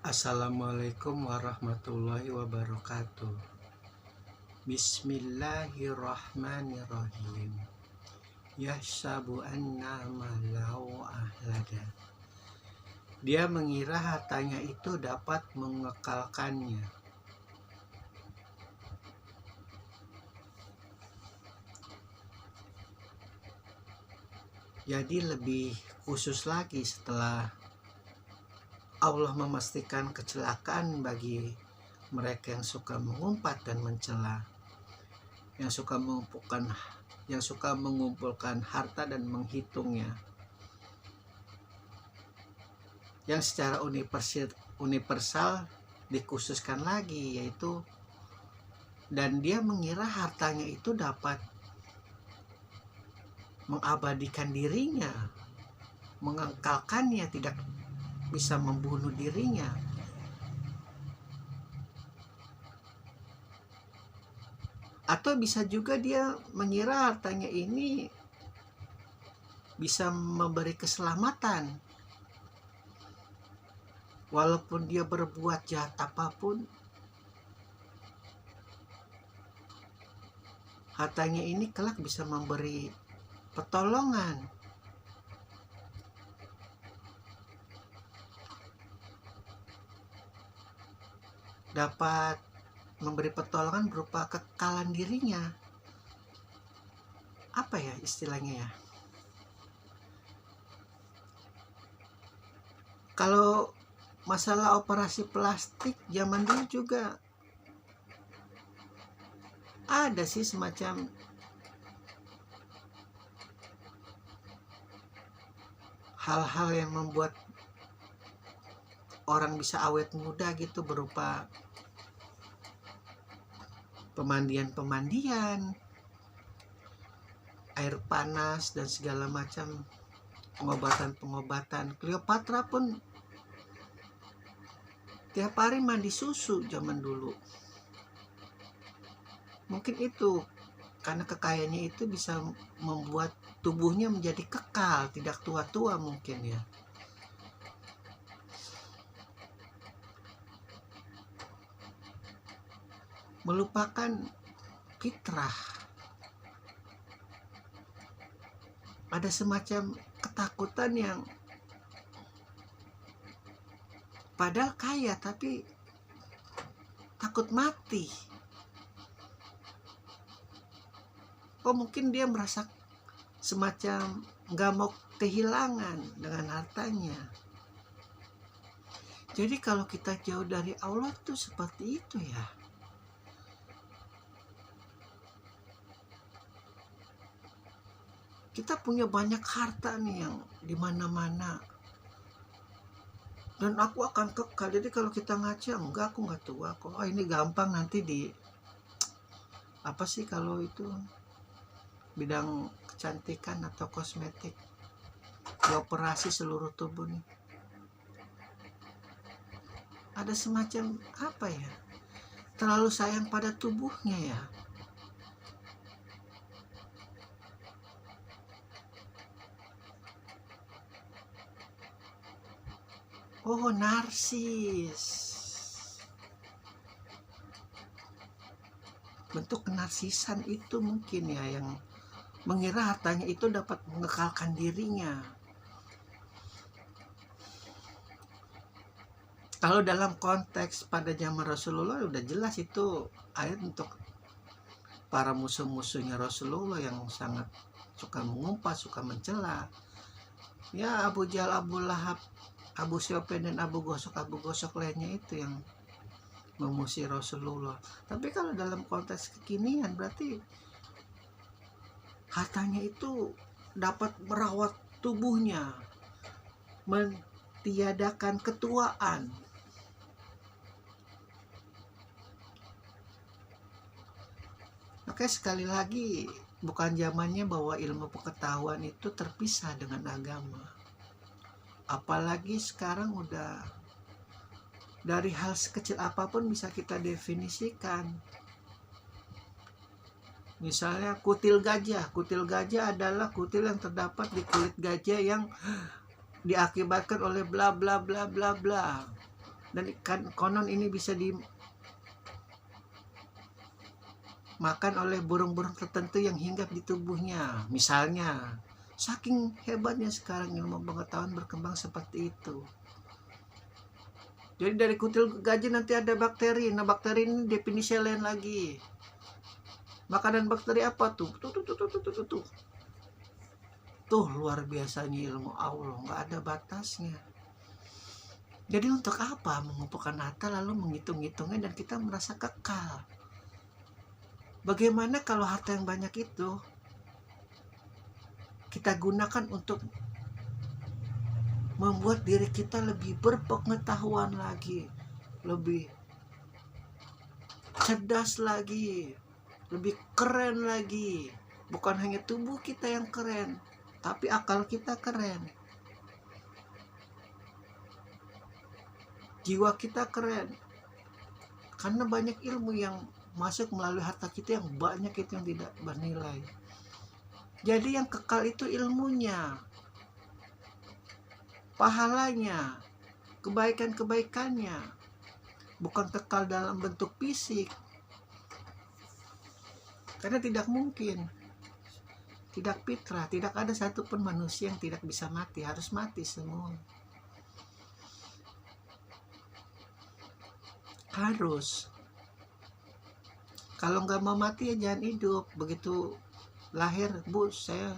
Assalamualaikum warahmatullahi wabarakatuh. Bismillahirrahmanirrahim. Yahsabu anna malau ahlada. Dia mengira hartanya itu dapat mengekalkannya. Jadi lebih khusus lagi setelah Allah memastikan kecelakaan bagi mereka yang suka mengumpat dan mencela, yang suka mengumpulkan harta dan menghitungnya, yang secara universal dikhususkan lagi, yaitu dan dia mengira hartanya itu dapat mengabadikan dirinya, mengekalkannya, tidak bisa membunuh dirinya. Atau bisa juga dia mengira hartanya ini bisa memberi keselamatan. Walaupun dia berbuat jahat apapun, hartanya ini kelak bisa memberi pertolongan. Dapat memberi pertolongan berupa kekekalan dirinya. Apa ya istilahnya ya? Kalau masalah operasi plastik zaman dulu juga ada sih semacam hal-hal yang membuat orang bisa awet muda gitu, berupa pemandian, air panas dan segala macam pengobatan. Cleopatra pun tiap hari mandi susu zaman dulu. Mungkin itu karena kekayaannya itu bisa membuat tubuhnya menjadi kekal, tidak tua-tua mungkin ya. Melupakan fitrah. Ada semacam ketakutan yang padahal kaya tapi takut mati. Oh, mungkin dia merasa semacam gak mau kehilangan dengan hartanya. Jadi kalau kita jauh dari Allah tuh seperti itu ya. Kita punya banyak harta nih yang di mana-mana, dan aku akan kekal. Jadi kalau kita ngaca, enggak, aku nggak tua kok. Oh, ini gampang nanti di apa sih kalau itu bidang kecantikan atau kosmetik, dioperasi seluruh tubuh nih. Ada semacam apa ya, terlalu sayang pada tubuhnya ya. Oh, narsis. Bentuk kenarsisan itu mungkin ya, yang mengira hartanya itu dapat mengekalkan dirinya. Kalau dalam konteks pada zaman Rasulullah udah jelas itu ayat untuk para musuh-musuhnya Rasulullah yang sangat suka mengumpat, suka mencela. Ya, Abu Jahal, Abu Lahab, Abu Sufyan dan Abu Gosok lainnya itu yang memusuhi Rasulullah. Tapi kalau dalam konteks kekinian berarti hartanya itu dapat merawat tubuhnya, mentiadakan ketuaan. Oke, sekali lagi bukan zamannya bahwa ilmu pengetahuan itu terpisah dengan agama. Apalagi sekarang udah dari hal sekecil apapun bisa kita definisikan. Misalnya kutil gajah. Kutil gajah adalah kutil yang terdapat di kulit gajah yang diakibatkan oleh bla bla bla bla bla. dan kan konon ini bisa dimakan oleh burung-burung tertentu yang hinggap di tubuhnya misalnya. Saking hebatnya sekarang ilmu pengetahuan berkembang seperti itu. Jadi dari kutil gajah nanti ada bakteri. Nah bakteri ini definisi lain lagi. Makanan bakteri apa tuh? Tuh luar biasanya ilmu Allah, nggak ada batasnya. Jadi untuk apa mengumpulkan harta lalu menghitung-hitungnya dan kita merasa kekal? Bagaimana kalau harta yang banyak itu kita gunakan untuk membuat diri kita lebih berpengetahuan lagi, lebih cerdas lagi, lebih keren lagi. Bukan hanya tubuh kita yang keren, tapi akal kita keren, jiwa kita keren. Karena banyak ilmu yang masuk melalui harta kita yang banyak itu yang tidak bernilai. Jadi yang kekal itu ilmunya, pahalanya, kebaikan-kebaikannya, bukan kekal dalam bentuk fisik. Karena tidak mungkin, tidak fitrah, tidak ada satupun manusia yang tidak bisa mati, harus mati semua. Harus. Kalau nggak mau mati ya jangan hidup. Begitu lahir, bu saya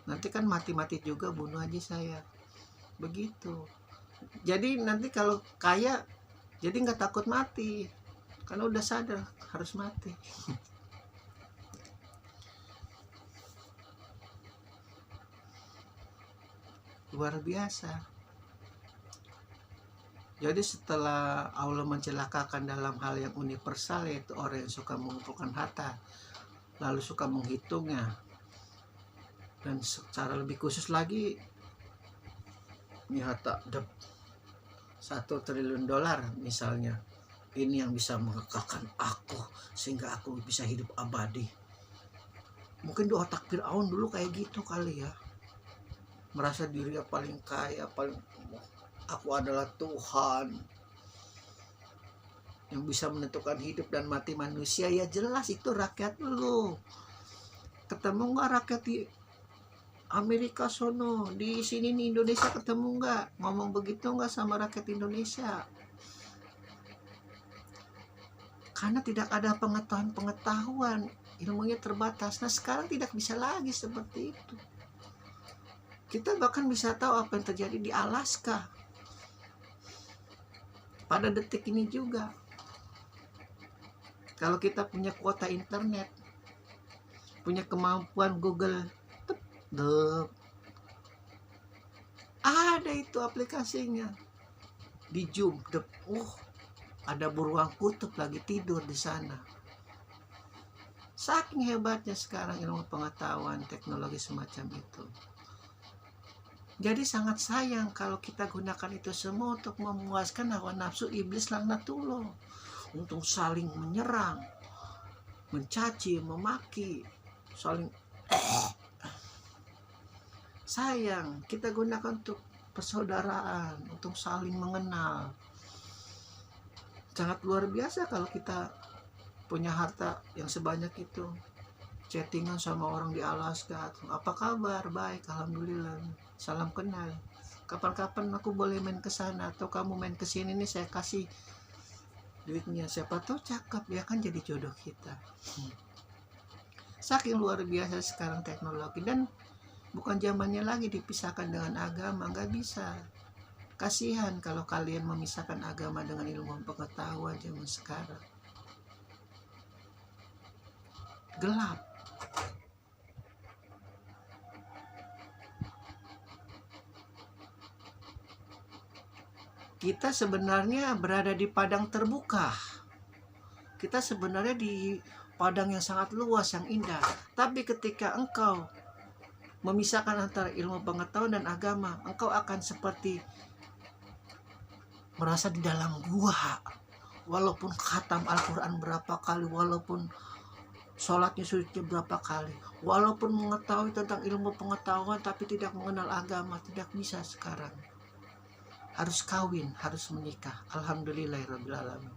nanti kan mati-mati juga, bunuh aja saya. Begitu. Jadi nanti kalau kaya jadi nggak takut mati karena udah sadar harus mati. Luar biasa. Jadi setelah Allah mencelakakan dalam hal yang universal, yaitu orang yang suka mengumpulkan harta lalu suka menghitungnya, dan secara lebih khusus lagi ini harta $1 triliun misalnya, ini yang bisa mengekalkan aku sehingga aku bisa hidup abadi. Mungkin di otak Fir'aun dulu kayak gitu kali ya, merasa dirinya paling kaya, aku adalah Tuhan yang bisa menentukan hidup dan mati manusia. Ya jelas itu rakyat lu. Ketemu nggak rakyat di Amerika sono, di sini nih Indonesia ketemu nggak? Ngomong begitu nggak sama rakyat Indonesia? Karena tidak ada pengetahuan, ilmunya terbatas. Nah sekarang tidak bisa lagi seperti itu. Kita bahkan bisa tahu apa yang terjadi di Alaska pada detik ini juga. Kalau kita punya kuota internet, punya kemampuan Google, ada itu aplikasinya. Di Zoom, ada beruang kutub lagi tidur di sana. Saking hebatnya sekarang ilmu pengetahuan teknologi semacam itu. Jadi sangat sayang kalau kita gunakan itu semua untuk memuaskan hawa nafsu iblis laknatullah, untuk saling menyerang, mencaci, memaki, saling sayang. Kita gunakan untuk persaudaraan, untuk saling mengenal. Sangat luar biasa kalau kita punya harta yang sebanyak itu. Chattingan sama orang di Alaska, apa kabar? Baik, alhamdulillah, salam kenal. Kapan-kapan aku boleh main ke sana atau kamu main ke sini nih, saya kasih duitnya. Siapa tahu cakep, ya kan jadi jodoh kita. Saking luar biasa sekarang teknologi, dan bukan zamannya lagi dipisahkan dengan agama, nggak bisa. Kasihan kalau kalian memisahkan agama dengan ilmu pengetahuan zaman sekarang. Gelap. Kita sebenarnya berada di padang terbuka. Kita sebenarnya di padang yang sangat luas, yang indah. Tapi ketika engkau memisahkan antara ilmu pengetahuan dan agama, engkau akan seperti merasa di dalam gua. Walaupun khatam Al-Quran berapa kali, walaupun sholatnya suci berapa kali, walaupun mengetahui tentang ilmu pengetahuan tapi tidak mengenal agama, tidak bisa sekarang. harus kawin, harus menikah. Alhamdulillahirabbil alamin.